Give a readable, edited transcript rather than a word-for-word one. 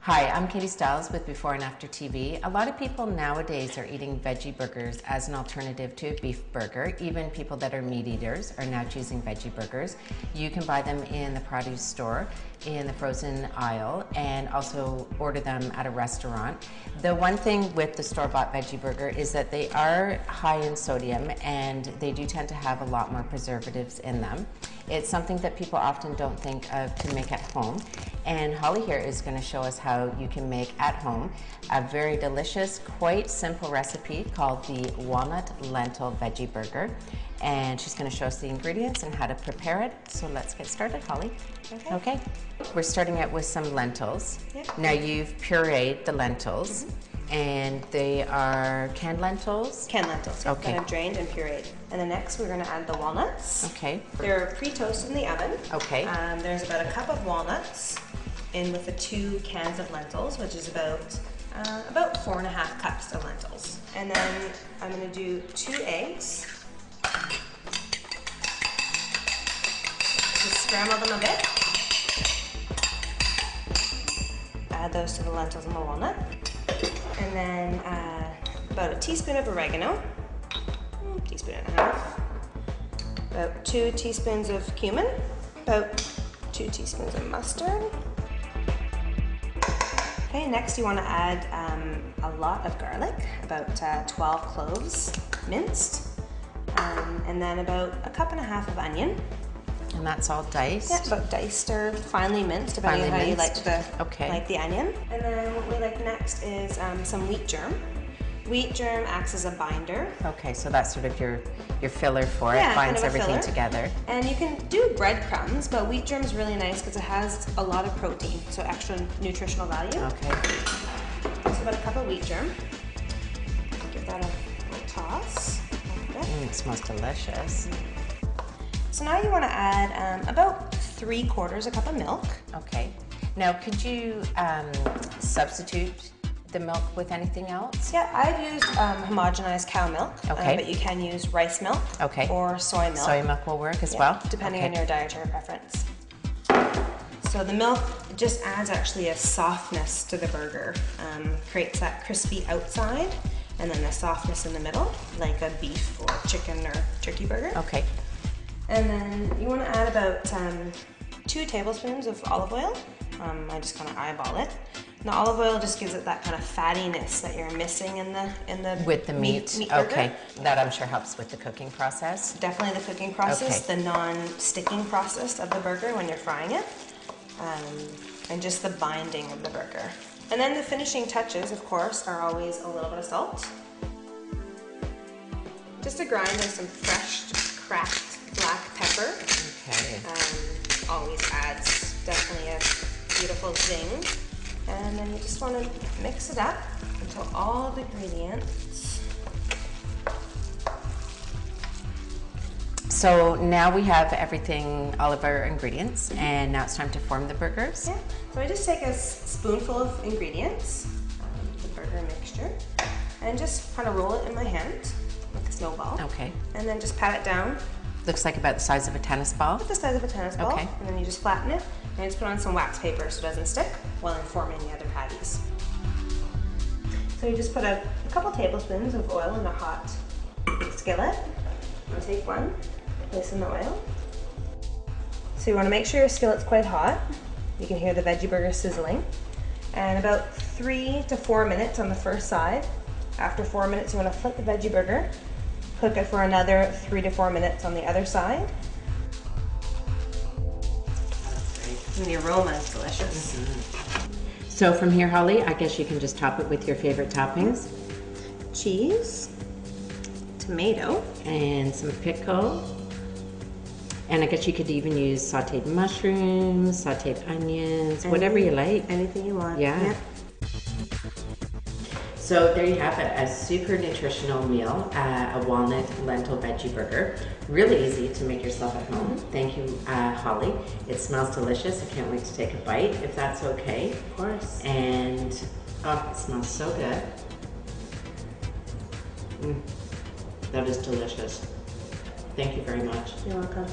Hi, I'm Katie Stiles with Before and After TV. A lot of people nowadays are eating veggie burgers as an alternative to a beef burger. Even people that are meat eaters are now choosing veggie burgers. You can buy them in the produce store, in the frozen aisle, and also order them at a restaurant. The one thing with the store-bought veggie burger is that they are high in sodium and they do tend to have a lot more preservatives in them. It's something that people often don't think of to make at home. And Holly here is going to show us how you can make at home a very delicious, quite simple recipe called the Walnut Lentil Veggie Burger. And she's going to show us the ingredients and how to prepare it. So let's get started, Holly. Okay. We're starting out with some lentils. Yep. Now you've pureed the lentils. And they are canned lentils? Canned lentils, yeah, okay. That I've drained and pureed. And then next we're going to add the walnuts. Okay. They're pre-toasted in the oven. Okay. There's about a cup of walnuts in with the 2 cans of lentils, which is about 4.5 cups of lentils. And then I'm going to do 2 eggs. Just scramble them a bit. Add those to the lentils and the walnut. And then about a teaspoon of oregano, teaspoon and a half, about 2 teaspoons of cumin, about 2 teaspoons of mustard. Okay, next you want to add a lot of garlic, about 12 cloves minced, and then about a cup and a half of onion. And that's all diced? Yeah, about diced or finely minced, depending on how you like the onion. And then what we like next is some wheat germ. Wheat germ acts as a binder. Okay, so that's sort of your filler for it, yeah, binds kind of everything together. And you can do breadcrumbs, but wheat germ is really nice because it has a lot of protein, so extra nutritional value. Okay. So about a cup of wheat germ. Give that a little toss. It smells delicious. So now you want to add about 3/4 a cup of milk. Okay. Now, could you substitute the milk with anything else? Yeah, I've used homogenized cow milk, okay. But you can use rice milk okay. or soy milk. Soy milk will work as well? Depending on your dietary preference. So the milk just adds actually a softness to the burger, creates that crispy outside and then the softness in the middle, like a beef or chicken or turkey burger. Okay. And then you want to add about 2 tablespoons of olive oil. I just kind of eyeball it. And the olive oil just gives it that kind of fattiness that you're missing in the with the meat burger. Okay, that I'm sure helps with the cooking process. Definitely the cooking process, okay. The non-sticking process of the burger when you're frying it, and just the binding of the burger. And then the finishing touches, of course, are always a little bit of salt. Just a grind of some fresh, cracked black pepper. Okay. Always adds definitely a beautiful zing. And then you just want to mix it up until all the ingredients. So now we have everything, all of our ingredients, and now it's time to form the burgers. Yeah. So I just take a spoonful of ingredients, the burger mixture, and just kind of roll it in my hand like a snowball. Okay. And then just pat it down. Looks like about the size of a tennis ball. About the size of a tennis ball. Okay. And then you just flatten it and just put on some wax paper so it doesn't stick while I'm forming the other patties. So you just put a couple tablespoons of oil in a hot skillet. I'll take one, place in the oil. So you want to make sure your skillet's quite hot. You can hear the veggie burger sizzling. And about 3 to 4 minutes on the first side. After 4 minutes, you want to flip the veggie burger. Cook it for another 3 to 4 minutes on the other side. And the aroma is delicious. So from here, Holly, I guess you can just top it with your favorite toppings. Cheese, tomato, and some pickle. And I guess you could even use sauteed mushrooms, sauteed onions, whatever you like. Anything you want. Yeah. So there you have it, a super nutritional meal, a walnut lentil veggie burger. Really easy to make yourself at home. Thank you, Holly. It smells delicious. I can't wait to take a bite, if that's okay. Of course. And, oh, it smells so good. That is delicious. Thank you very much. You're welcome.